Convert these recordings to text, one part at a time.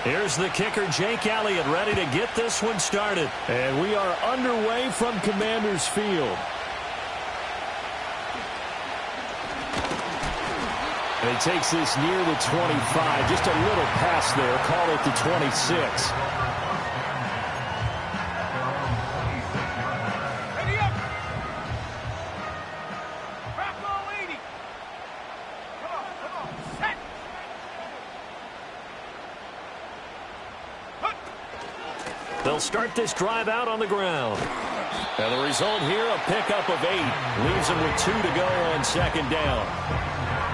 Here's the kicker, Jake Elliott, ready to get this one started. And we are underway from Commander's Field. And he takes this near the 25. Just a little pass there. Call it the 26. They'll start this drive out on the ground. And the result here, a pickup of 8. Leaves them with 2 to go on second down.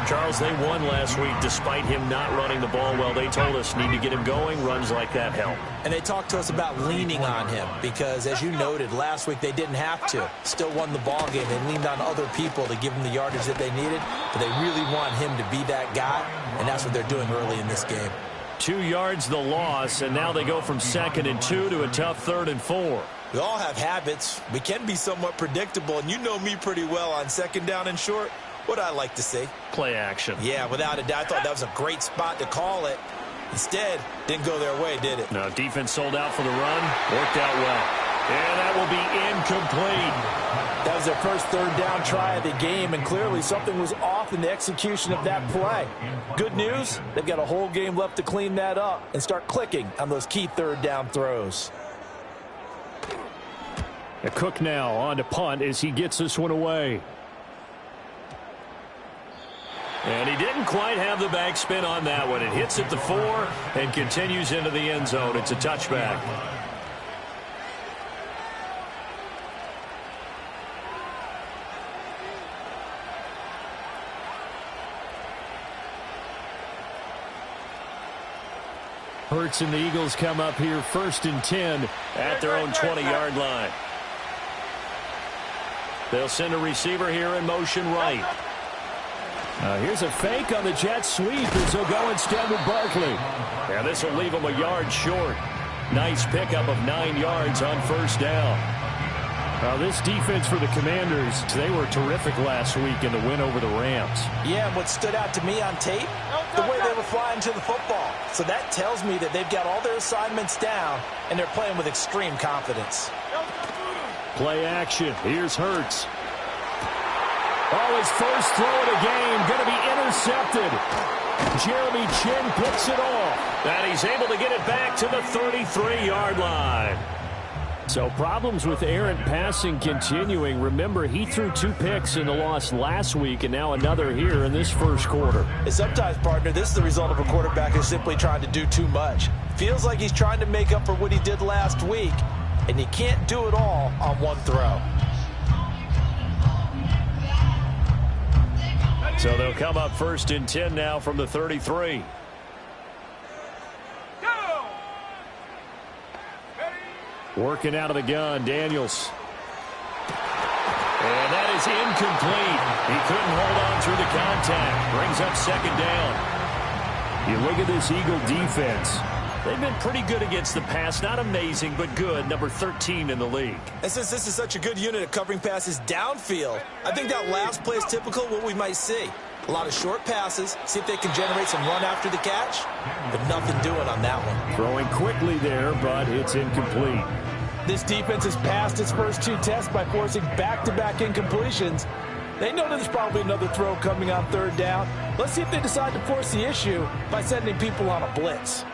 Charles, they won last week despite him not running the ball well. They told us need to get him going. Runs like that help. And they talked to us about leaning on him because, as you noted, last week they didn't have to. Still won the ball game. They leaned on other people to give them the yardage that they needed. But they really want him to be that guy, and that's what they're doing early in this game. 2 yards the loss, and now they go from 2nd and 2 to a tough 3rd and 4. We all have habits. We can be somewhat predictable, and you know me pretty well on 2nd down and short. What I like to see. Play action. Yeah, without a doubt. I thought that was a great spot to call it. Instead, didn't go their way, did it? No, defense sold out for the run. Worked out well. And that will be incomplete. That was their first 3rd down try of the game, and clearly something was off in the execution of that play. Good news, they've got a whole game left to clean that up and start clicking on those key 3rd down throws. A Cook now on to punt as he gets this one away. And he didn't quite have the backspin on that one. It hits at the 4 and continues into the end zone. It's a touchback. Hurts and the Eagles come up here 1st and 10 at their own 20-yard line. They'll send a receiver here in motion right. Here's a fake on the jet sweep as they'll go instead with Barkley. Yeah, this will leave them a yard short. Nice pickup of 9 yards on 1st down. This defense for the Commanders, they were terrific last week in the win over the Rams. Yeah, and what stood out to me on tape, the way they were flying to the football. So that tells me that they've got all their assignments down, and they're playing with extreme confidence. Play action. Here's Hurts. Oh, his first throw of the game going to be intercepted. Jeremy Chin picks it off. And he's able to get it back to the 33-yard line. So problems with errant passing continuing. Remember, he threw 2 picks in the loss last week and now another here in this first quarter. And sometimes, partner, this is the result of a quarterback who's simply trying to do too much. Feels like he's trying to make up for what he did last week, and he can't do it all on one throw. So they'll come up 1st and 10 now from the 33. Working out of the gun, Daniels. And that is incomplete. He couldn't hold on through the contact. Brings up 2nd down. You look at this Eagle defense. They've been pretty good against the pass. Not amazing, but good. Number 13 in the league. And since this is such a good unit of covering passes downfield, I think that last play is typical of what we might see. A lot of short passes, see if they can generate some run after the catch, but nothing doing on that one. Throwing quickly there, but it's incomplete. This defense has passed its first 2 tests by forcing back-to-back incompletions. They know there's probably another throw coming on 3rd down. Let's see if they decide to force the issue by sending people on a blitz.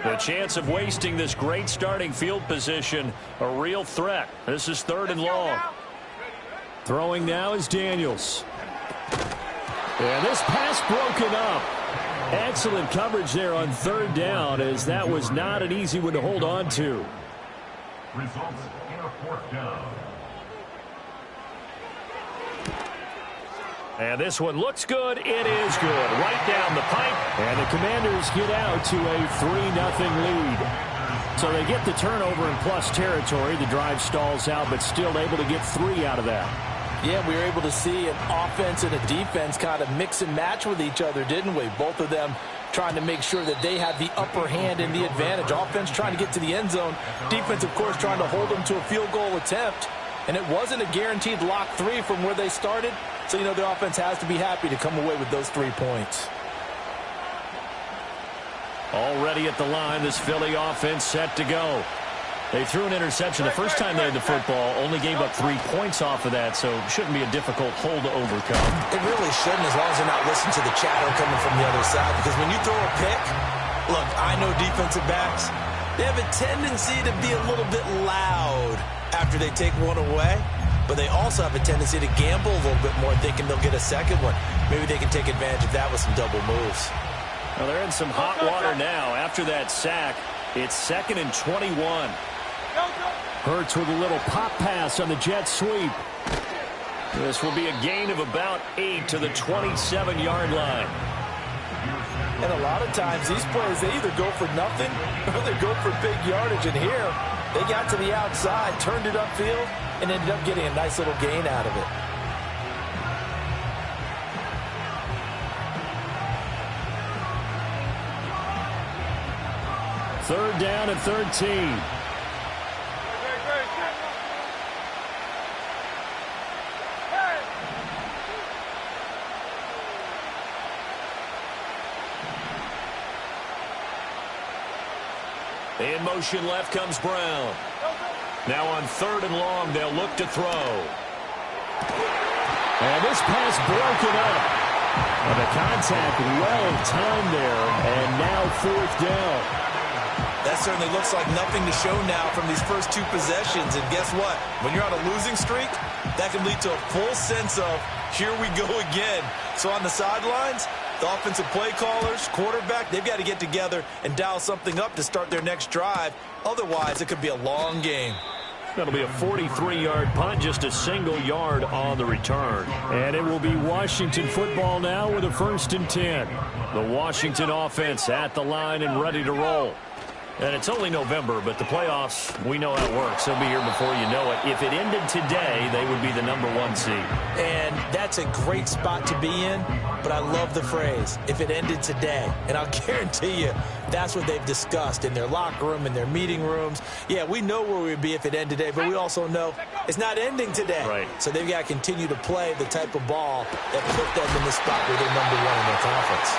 The chance of wasting this great starting field position, a real threat. This is 3rd and long. Throwing now is Daniels. And this pass broken up. Excellent coverage there on 3rd down, as that was not an easy one to hold on to. Results in a 4th down. And this one looks good. It is good. Right down the pipe. And the Commanders get out to a 3-0 lead. So they get the turnover in plus territory. The drive stalls out, but still able to get 3 out of that. Yeah, we were able to see an offense and a defense kind of mix and match with each other, didn't we? Both of them trying to make sure that they had the upper hand and the advantage. Offense trying to get to the end zone. Defense, of course, trying to hold them to a field goal attempt. And it wasn't a guaranteed lock 3 from where they started. So, you know, their offense has to be happy to come away with those 3 points. Already at the line, this Philly offense set to go. They threw an interception the first time they had the football, only gave up 3 points off of that, so it shouldn't be a difficult hole to overcome. It really shouldn't, as long as they're not listening to the chatter coming from the other side, because when you throw a pick, look, I know defensive backs, they have a tendency to be a little bit loud after they take one away, but they also have a tendency to gamble a little bit more, thinking they'll get a second one. Maybe they can take advantage of that with some double moves. Well, they're in some hot water now. After that sack, it's 2nd and 21. Hurts with a little pop pass on the jet sweep. This will be a gain of about 8 to the 27-yard line. And a lot of times these plays, they either go for nothing or they go for big yardage. And here, they got to the outside, turned it upfield, and ended up getting a nice little gain out of it. Third down and 13. In motion left comes Brown. Now on 3rd and long, they'll look to throw. And this pass broken up. And the contact well timed there, and now 4th down. That certainly looks like nothing to show now from these first 2 possessions. And guess what? When you're on a losing streak, that can lead to a full sense of, here we go again. So on the sidelines, the offensive play callers, quarterback, they've got to get together and dial something up to start their next drive. Otherwise, it could be a long game. That'll be a 43-yard punt, just a single yard on the return. And it will be Washington football now with a 1st and 10. The Washington offense at the line and ready to roll. And it's only November, but the playoffs, we know how it works. They'll be here before you know it. If it ended today, they would be the #1 seed. And that's a great spot to be in, but I love the phrase, if it ended today. And I'll guarantee you, that's what they've discussed in their locker room, in their meeting rooms. Yeah, we know where we would be if it ended today, but we also know it's not ending today. Right. So they've got to continue to play the type of ball that put them in the spot where they're #1 in their conference.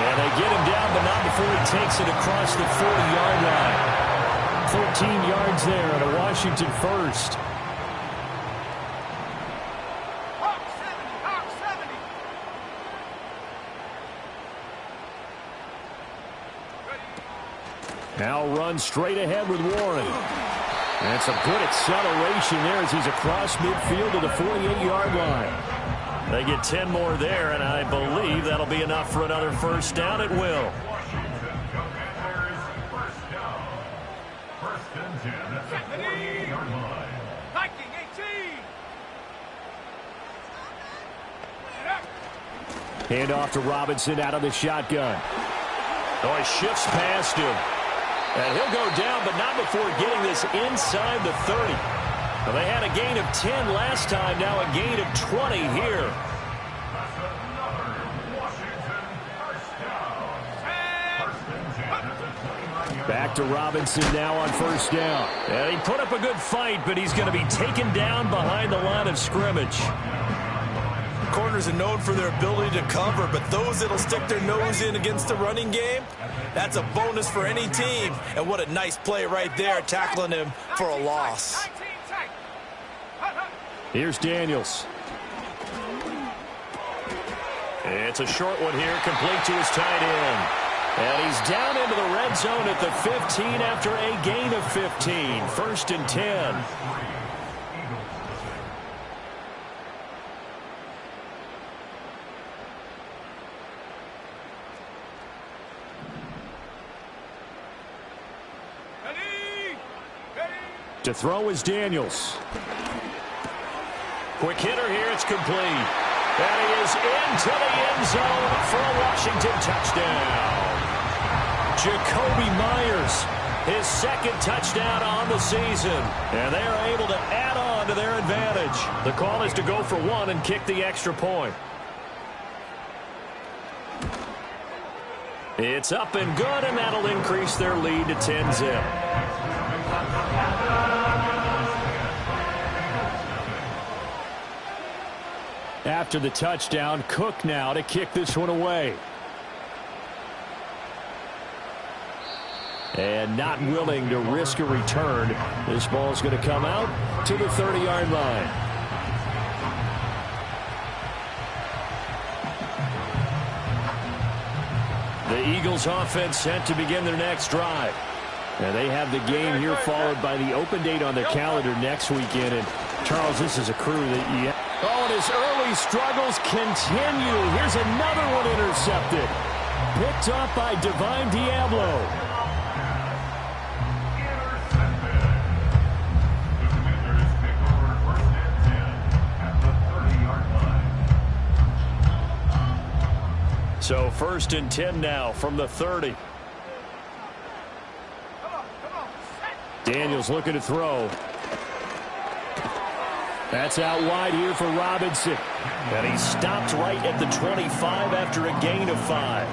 And they get him down, but not before he takes it across the 40-yard line. 14 yards there and a Washington first. Now run straight ahead with Warren. And some good acceleration there as he's across midfield to the 48-yard line. They get 10 more there, and I believe that'll be enough for another first down. It will. First and 10 at the 48-yard line. Hand off to Robinson out of the shotgun. Oh, he shifts past him. And he'll go down, but not before getting this inside the 30. Well, they had a gain of 10 last time, now a gain of 20 here. That's another Washington first down. First and 10 at the 29-yard line. Back to Robinson now on first down. And he put up a good fight, but he's going to be taken down behind the line of scrimmage. Corners are known for their ability to cover, but those that'll stick their nose in against the running game, that's a bonus for any team. And what a nice play right there, tackling him for a loss. Here's Daniels. It's a short one here, complete to his tight end. And he's down into the red zone at the 15 after a gain of 15. First and 10. To throw is Daniels. Quick hitter here, it's complete. And he is into the end zone for a Washington touchdown. Jacoby Myers, his 2nd touchdown on the season. And they are able to add on to their advantage. The call is to go for 1 and kick the extra point. It's up and good, and that'll increase their lead to 10-zip. After the touchdown, Cook now to kick this one away. and not willing to risk a return. This ball's going to come out to the 30-yard line. The Eagles offense set to begin their next drive. And they have the game here followed by the open date on their calendar next weekend. And, Charles, this is a crew that you... Oh, and his early struggles continue. Here's another one intercepted. Picked up by Divine Diablo. So 1st and 10 now from the 30. Daniels looking to throw. That's out wide here for Robinson. And he stopped right at the 25 after a gain of 5.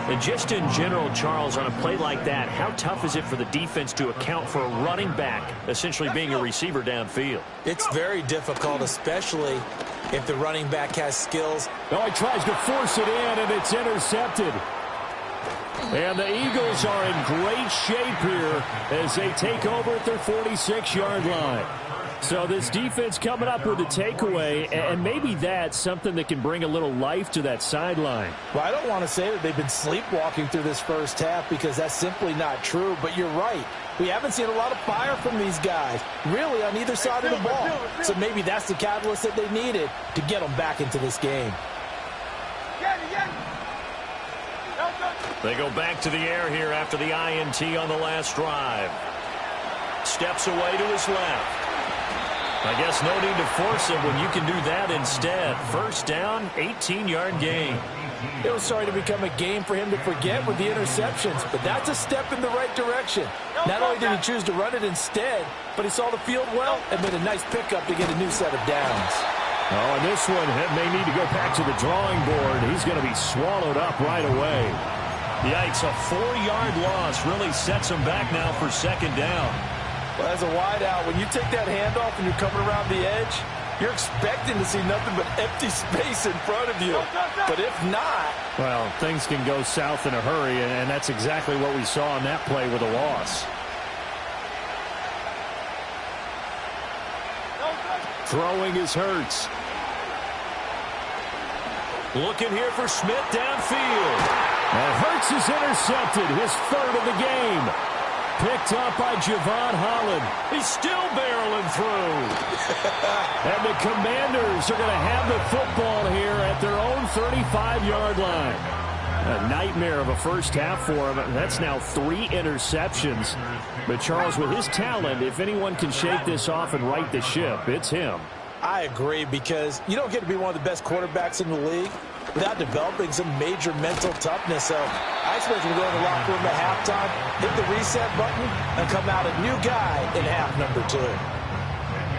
And just in general, Charles, on a play like that, how tough is it for the defense to account for a running back essentially being a receiver downfield? It's very difficult, especially if the running back has skills. Oh, he tries to force it in, and it's intercepted. And the Eagles are in great shape here as they take over at their 46-yard line. So this defense coming up with a takeaway, and maybe that's something that can bring a little life to that sideline. Well, I don't want to say that they've been sleepwalking through this first half because that's simply not true, but you're right. We haven't seen a lot of fire from these guys, really, on either side of the ball. So maybe that's the catalyst that they needed to get them back into this game. They go back to the air here after the INT on the last drive. Steps away to his left. I guess no need to force it when you can do that instead. First down, 18-yard gain. It was starting to become a game for him to forget with the interceptions, but that's a step in the right direction. Not only did he choose to run it instead, but he saw the field well and made a nice pickup to get a new set of downs. Oh, and this one may need to go back to the drawing board. He's going to be swallowed up right away. Yikes, a 4-yard loss really sets him back now for 2nd down. Well, as a wideout, when you take that handoff and you're coming around the edge, you're expecting to see nothing but empty space in front of you. But if not... Well, things can go south in a hurry, and that's exactly what we saw on that play with a loss. Throwing is Hurts. Looking here for Smith downfield. And Hurts is intercepted, his 3rd of the game. Picked up by Javon Holland. He's still barreling through. And the Commanders are going to have the football here at their own 35-yard line. A nightmare of a first half for him. That's now 3 interceptions. But Charles, with his talent, if anyone can shake this off and right the ship, it's him. I agree, because you don't get to be one of the best quarterbacks in the league without developing some major mental toughness. So I expect him to go in the locker room at halftime, hit the reset button, and come out a new guy in half number 2.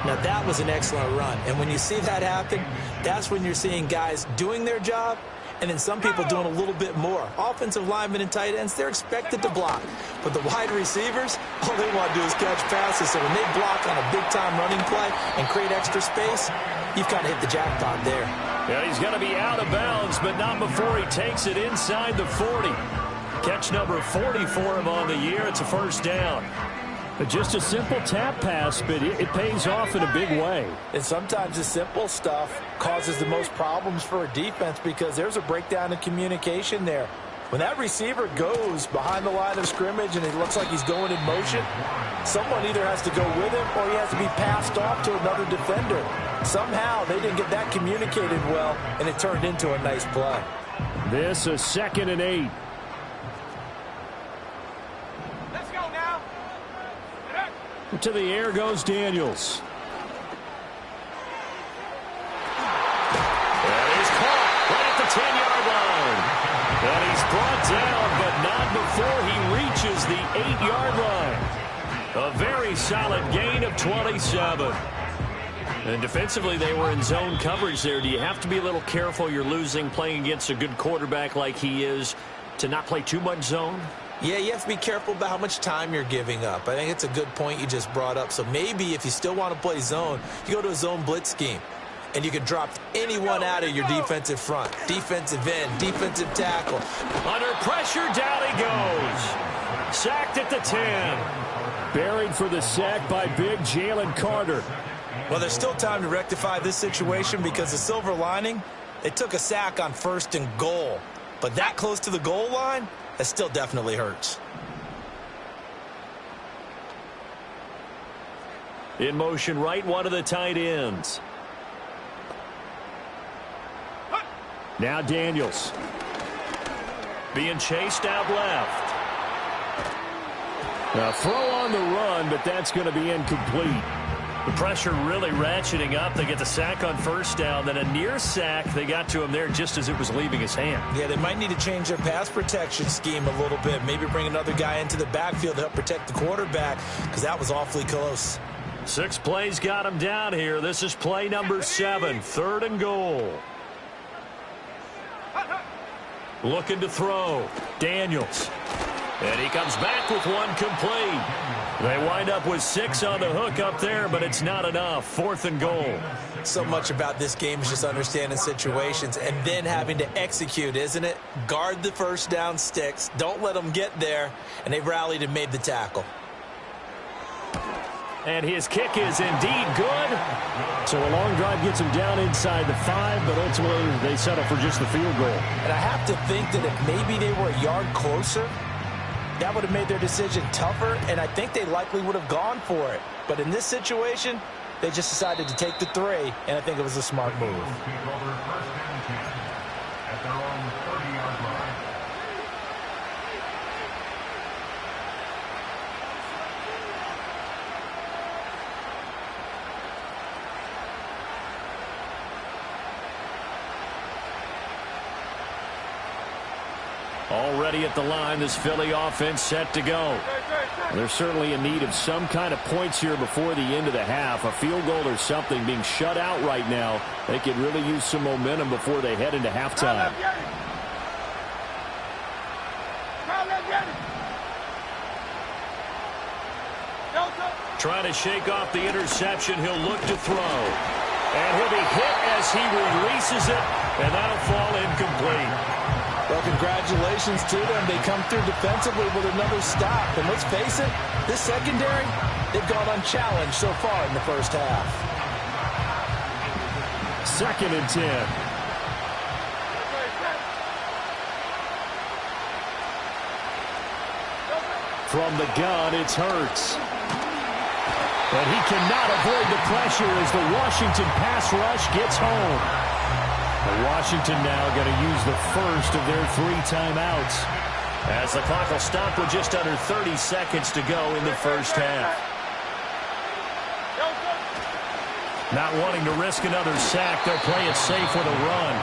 Now, that was an excellent run. And when you see that happen, that's when you're seeing guys doing their job, and then some people doing a little bit more. Offensive linemen and tight ends, they're expected to block. But the wide receivers, all they want to do is catch passes. So when they block on a big-time running play and create extra space, you've kind of hit the jackpot there. Yeah, he's going to be out of bounds, but not before he takes it inside the 40. Catch number 40 for him on the year. It's a 1st down. Just a simple tap pass, but it pays off in a big way. And sometimes the simple stuff causes the most problems for a defense because there's a breakdown in communication there. When that receiver goes behind the line of scrimmage and it looks like he's going in motion, someone either has to go with him or he has to be passed off to another defender. Somehow they didn't get that communicated well, and it turned into a nice play. This is 2nd and 8. To the air goes Daniels. And he's caught right at the 10-yard line. And he's brought down, but not before he reaches the 8-yard line. A very solid gain of 27. And defensively, they were in zone coverage there. Do you have to be a little careful? You're losing playing against a good quarterback like he is to not play too much zone? Yeah, you have to be careful about how much time you're giving up. I think it's a good point you just brought up. So maybe if you still want to play zone, you go to a zone blitz scheme. And you can drop anyone out of your defensive front. Defensive end, defensive tackle. Under pressure, down he goes. Sacked at the 10. Buried for the sack by big Jalen Carter. Well, there's still time to rectify this situation because the silver lining, they took a sack on 1st and goal. But that close to the goal line, that still definitely hurts. In motion right, one of the tight ends. Now Daniels. Being chased out left. A throw on the run, but that's going to be incomplete. The pressure really ratcheting up. They get the sack on 1st down, then a near sack. They got to him there just as it was leaving his hand. Yeah, they might need to change their pass protection scheme a little bit. Maybe bring another guy into the backfield to help protect the quarterback because that was awfully close. 6 plays got him down here. This is play number 7, 3rd and goal. Looking to throw. Daniels. And he comes back with one complete. They wind up with 6 on the hook up there, but it's not enough. 4th and goal. So much about this game is just understanding situations and then having to execute, isn't it? Guard the 1st down sticks. Don't let them get there. And they rallied and made the tackle. And his kick is indeed good. So a long drive gets him down inside the 5, but ultimately they settle for just the field goal. And I have to think that if maybe they were a yard closer, that would have made their decision tougher, and I think they likely would have gone for it. But in this situation, they just decided to take the 3, and I think it was a smart move. At their own 30-yard line. Already at the line, this Philly offense set to go. They're certainly in need of some kind of points here before the end of the half. A field goal or something. Being shut out right now, they could really use some momentum before they head into halftime. Trying to shake off the interception. He'll look to throw. And he'll be hit as he releases it, and that'll fall incomplete. Well, congratulations to them. They come through defensively with another stop. And let's face it, this secondary, they've gone unchallenged so far in the 1st half. 2nd and 10. From the gun, it's Hurts. And he cannot avoid the pressure as the Washington pass rush gets home. Washington now going to use the 1st of their 3 timeouts, as the clock will stop with just under 30 seconds to go in the 1st half. Not wanting to risk another sack, they'll play it safe with a run.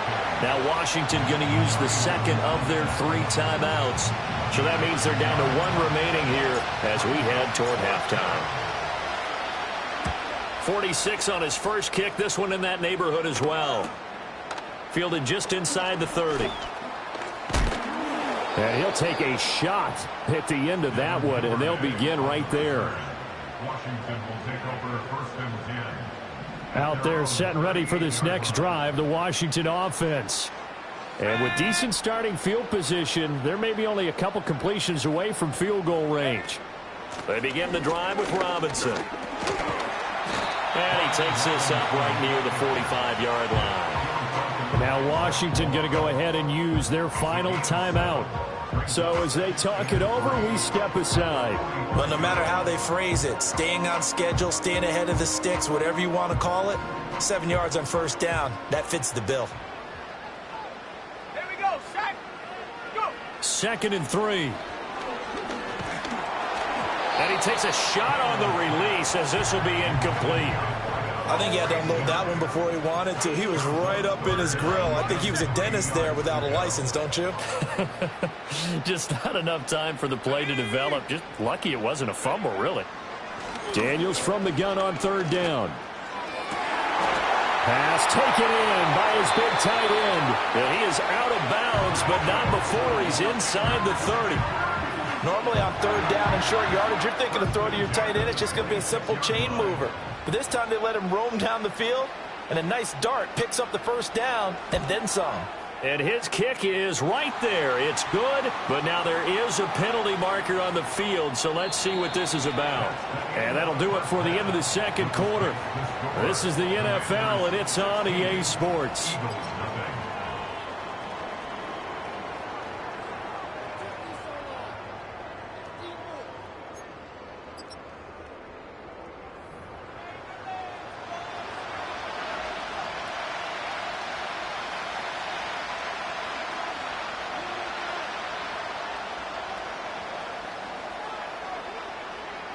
Now Washington going to use the 2nd of their 3 timeouts. So that means they're down to 1 remaining here as we head toward halftime. 46 on his first kick, this one in that neighborhood as well. Fielded just inside the 30. And he'll take a shot at the end of that one, and they'll begin right there. Washington will take over 1st and 10. Out there set and ready for this next drive, the Washington offense. And with decent starting field position, they're maybe only a couple completions away from field goal range. They begin the drive with Robinson. And he takes this up right near the 45-yard line. Now Washington going to go ahead and use their final timeout. So as they talk it over, we step aside. Well, no matter how they phrase it, staying on schedule, staying ahead of the sticks, whatever you want to call it, 7 yards on 1st down, that fits the bill. Here we go, sack. Go. 2nd and 3. And he takes a shot on the release as this will be incomplete. I think he had to unload that one before he wanted to. He was right up in his grill. I think he was a dentist there without a license, don't you? Just not enough time for the play to develop. Just lucky it wasn't a fumble, really. Daniels from the gun on 3rd down. Pass taken in by his big tight end. And he is out of bounds, but not before he's inside the 30. Normally on 3rd down and short yardage, you're thinking of throwing to your tight end. It's just going to be a simple chain mover. But this time they let him roam down the field, and a nice dart picks up the 1st down and then some. And his kick is right there. It's good, but now there is a penalty marker on the field, so let's see what this is about. And that'll do it for the end of the second quarter. This is the NFL, and it's on EA Sports.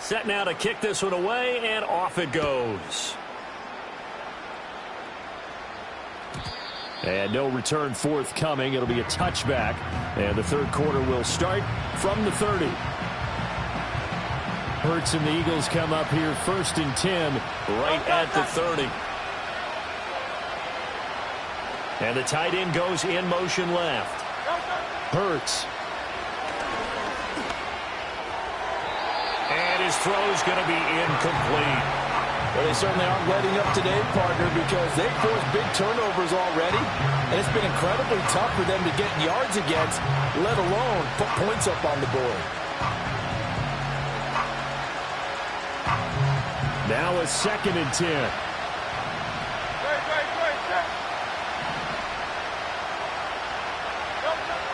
Set now to kick this one away, and off it goes. And no return forthcoming. It'll be a touchback. And the third quarter will start from the 30. Hurts and the Eagles come up here 1st and 10 right at the 30. And the tight end goes in motion left. Hurts. And his throw's going to be incomplete. Well, they certainly aren't letting up today, partner, because they've forced big turnovers already, and it's been incredibly tough for them to get yards against, let alone put points up on the board. Now a 2nd and 10.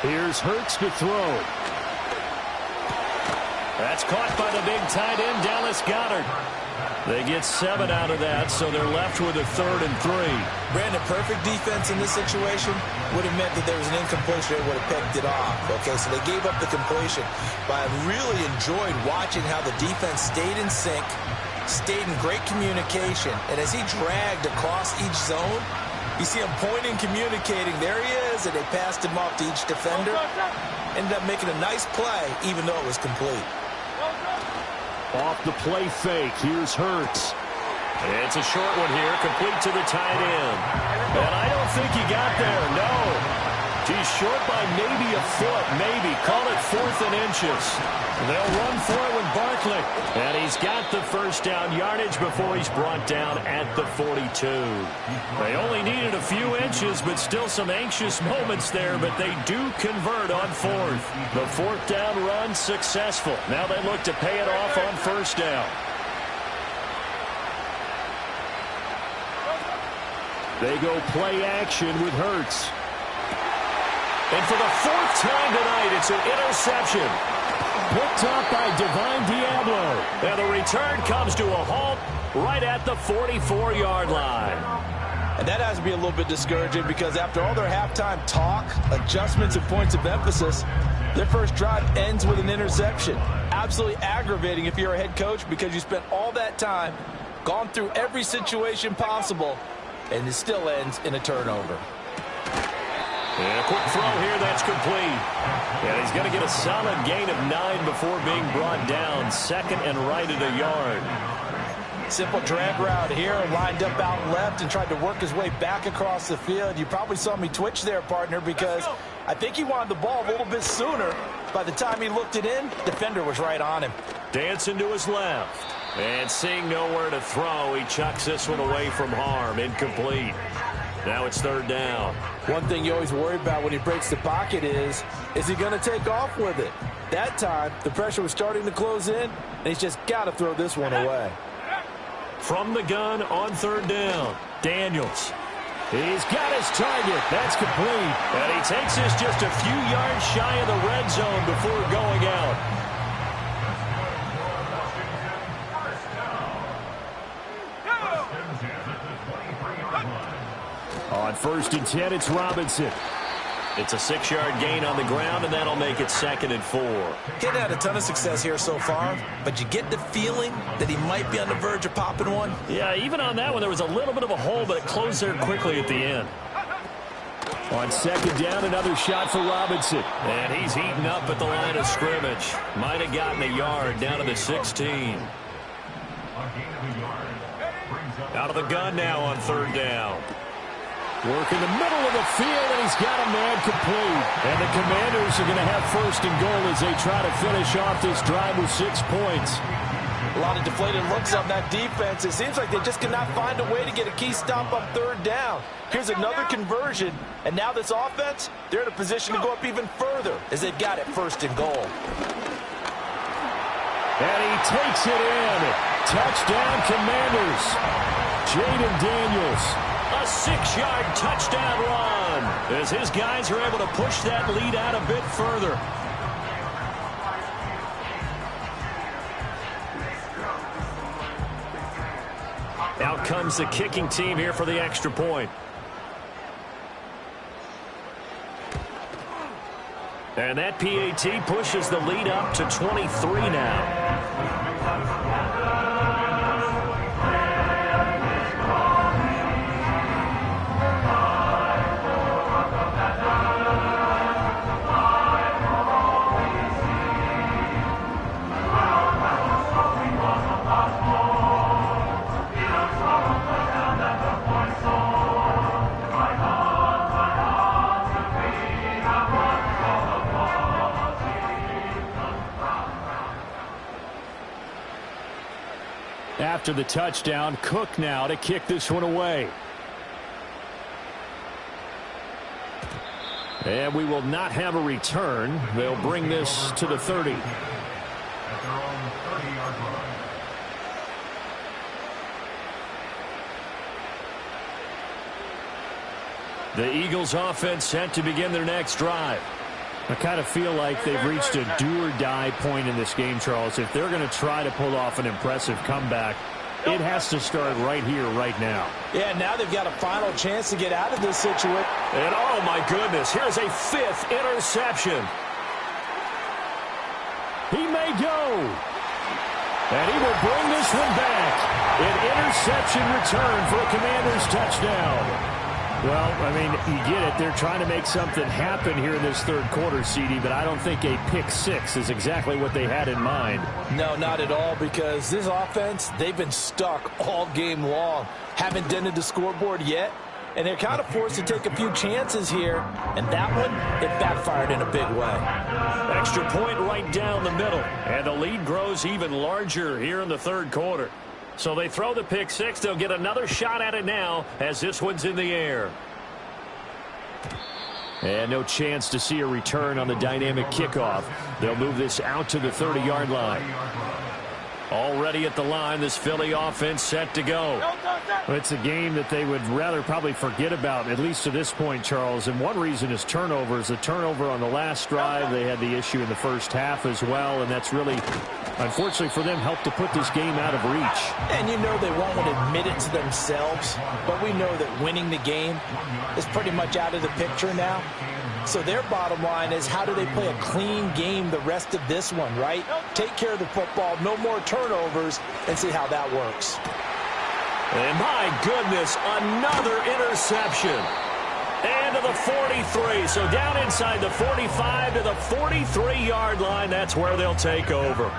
Here's Hurts to throw. That's caught by the big tight end, Dallas Goedert. They get 7 out of that, so they're left with a 3rd and 3. Brandon, perfect defense in this situation would have meant that there was an incompletion. They would have picked it off. Okay, so they gave up the completion. But I really enjoyed watching how the defense stayed in sync, stayed in great communication. And as he dragged across each zone, you see him pointing, communicating. There he is, and they passed him off to each defender. Ended up making a nice play, even though it was complete. Off the play fake. Here's Hurts. It's a short one here, complete to the tight end. And I don't think he got there, no. He's short by maybe a foot, maybe. Call it 4th and inches. They'll run for it with Barkley. And he's got the first down yardage before he's brought down at the 42. They only needed a few inches, but still some anxious moments there, but they do convert on 4th. The 4th down run successful. Now they look to pay it off on 1st down. They go play action with Hurts. And for the 4th time tonight, it's an interception. Picked up by Divine Diablo. And the return comes to a halt right at the 44-yard line. And that has to be a little bit discouraging because after all their halftime talk, adjustments, and points of emphasis, their first drive ends with an interception. Absolutely aggravating if you're a head coach because you spent all that time, gone through every situation possible, and it still ends in a turnover. And a quick throw here, that's complete. And he's going to get a solid gain of 9 before being brought down. 2nd and right at a yard. Simple drag route here, lined up out left and tried to work his way back across the field. You probably saw me twitch there, partner, because I think he wanted the ball a little bit sooner. By the time he looked it in, defender was right on him. Dancing to his left. And seeing nowhere to throw, he chucks this one away from harm. Incomplete. Now it's 3rd down. One thing you always worry about when he breaks the pocket is he going to take off with it? That time, the pressure was starting to close in, and he's just got to throw this one away. From the gun on 3rd down, Daniels. He's got his target. That's complete. And he takes this just a few yards shy of the red zone before going out. On 1st and 10, it's Robinson. It's a 6-yard gain on the ground, and that'll make it 2nd and 4. He hadn't had a ton of success here so far, but you get the feeling that he might be on the verge of popping one. Yeah, even on that one, there was a little bit of a hole, but it closed there quickly at the end. On 2nd down, another shot for Robinson. And he's heating up at the line of scrimmage. Might have gotten a yard down to the 16. Out of the gun now on 3rd down. Work in the middle of the field, and he's got a man complete. And the Commanders are going to have 1st and goal as they try to finish off this drive with 6 points. A lot of deflated looks on that defense. It seems like they just cannot find a way to get a key stop on third down. Here's another conversion, and now this offense, they're in a position to go up even further as they've got it 1st and goal. And he takes it in. Touchdown, Commanders. Jaden Daniels. A 6-yard touchdown run as his guys are able to push that lead out a bit further. Out comes the kicking team here for the extra point. And that PAT pushes the lead up to 23 now. After the touchdown, Cook now to kick this one away. And we will not have a return. They'll bring this to the 30. At their own 30-yard line. The Eagles offense set to begin their next drive. I kind of feel like they've reached a do-or-die point in this game, Charles. If they're going to try to pull off an impressive comeback, it has to start right here, right now. Yeah, now they've got a final chance to get out of this situation. And oh my goodness, here's a 5th interception. He may go. And he will bring this one back. An interception return for a Commanders touchdown. Well, I mean, you get it. They're trying to make something happen here in this third quarter, CD, but I don't think a pick 6 is exactly what they had in mind. No, not at all, because this offense, they've been stuck all game long. Haven't dented the scoreboard yet, and they're kind of forced to take a few chances here, and that one, it backfired in a big way. Extra point right down the middle, and the lead grows even larger here in the third quarter. So they throw the pick 6. They'll get another shot at it now as this one's in the air. And no chance to see a return on the dynamic kickoff. They'll move this out to the 30-yard line. Already at the line, this Philly offense set to go. Well, it's a game that they would rather probably forget about, at least to this point, Charles. And one reason is turnovers. The turnover on the last drive, they had the issue in the first half as well, and that's really, unfortunately for them, helped to put this game out of reach. And you know they won't admit it to themselves, but we know that winning the game is pretty much out of the picture now. So their bottom line is, how do they play a clean game the rest of this one, right? Take care of the football, no more turnovers, and see how that works. And my goodness, another interception. And to the 43. So down inside the 45 to the 43-yard line. That's where they'll take over.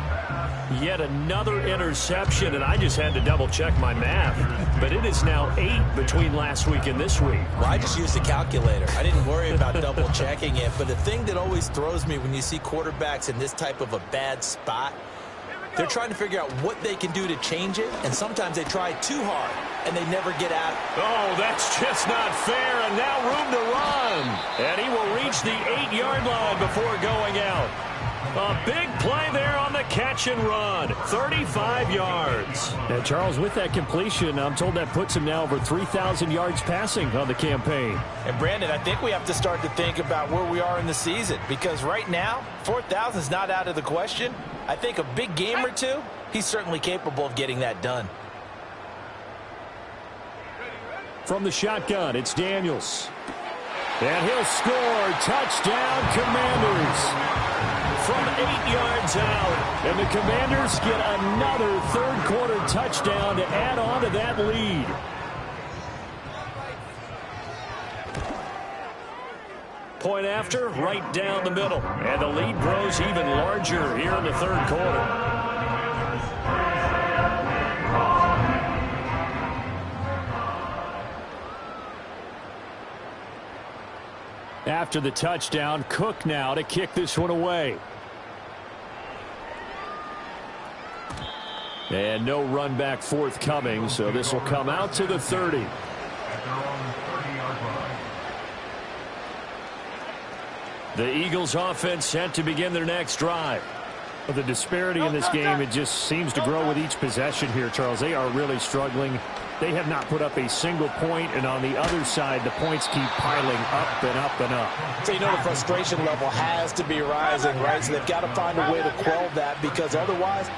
Yet another interception, and I just had to double-check my math. But it is now 8 between last week and this week. Well, I just used a calculator. I didn't worry about double-checking it. But the thing that always throws me when you see quarterbacks in this type of a bad spot, they're trying to figure out what they can do to change it, and sometimes they try too hard, and they never get out. Oh, that's just not fair, and now room to run. And he will reach the 8-yard line before going out. A big play there on the catch and run. 35 yards. And Charles, with that completion, I'm told that puts him now over 3,000 yards passing on the campaign. And Brandon, I think we have to start to think about where we are in the season, because right now, 4,000 is not out of the question. I think a big game or two, he's certainly capable of getting that done. From the shotgun, it's Daniels. And he'll score. Touchdown, Commanders. From 8 yards out. And the Commanders get another third-quarter touchdown to add on to that lead. Point after, right down the middle. And the lead grows even larger here in the third quarter. After the touchdown, Cook now to kick this one away. And no run back forthcoming, so this will come out to the 30. At their own 30-yard line. The Eagles offense set to begin their next drive. Well, the disparity in this game, it just seems to grow with each possession here, Charles. They are really struggling. They have not put up a single point, and on the other side, the points keep piling up and up and up. So, you know, the frustration level has to be rising, right? So they've got to find a way to quell that, because otherwise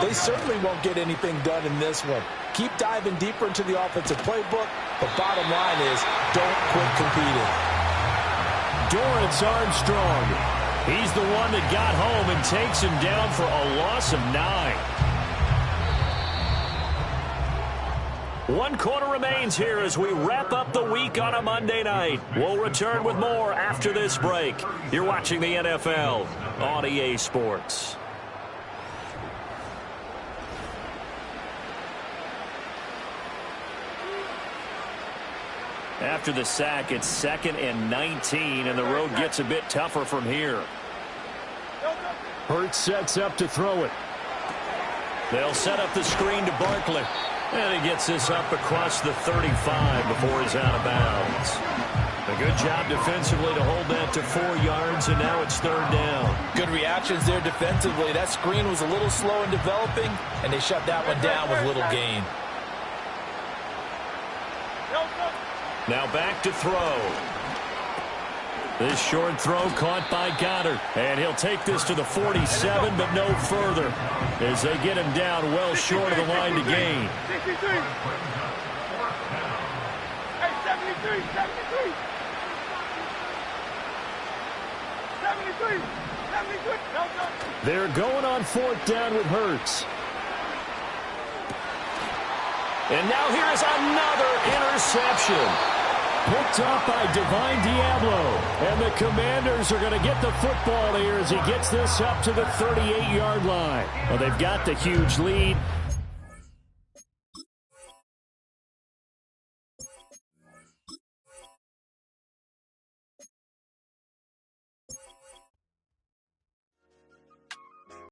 they certainly won't get anything done in this one. Keep diving deeper into the offensive playbook, but bottom line is don't quit competing. Dorrance Armstrong. He's the one that got home and takes him down for a loss of 9. 1 quarter remains here as we wrap up the week on a Monday night. We'll return with more after this break. You're watching the NFL on EA Sports. After the sack, it's 2nd and 19, and the road gets a bit tougher from here. Hurts sets up to throw it. They'll set up the screen to Barkley. And he gets this up across the 35 before he's out of bounds. A good job defensively to hold that to 4 yards, and now it's 3rd down. Good reactions there defensively. That screen was a little slow in developing, and they shut that one down with little gain. Now back to throw. This short throw caught by Goddard. And he'll take this to the 47, but no further, as they get him down well short of the line to gain. 63. Hey, 73. 73. 73. 73. They're going on 4th down with Hurts. And now here's another interception. Picked up by Divine Diablo. And the Commanders are going to get the football here as he gets this up to the 38-yard line. Well, they've got the huge lead.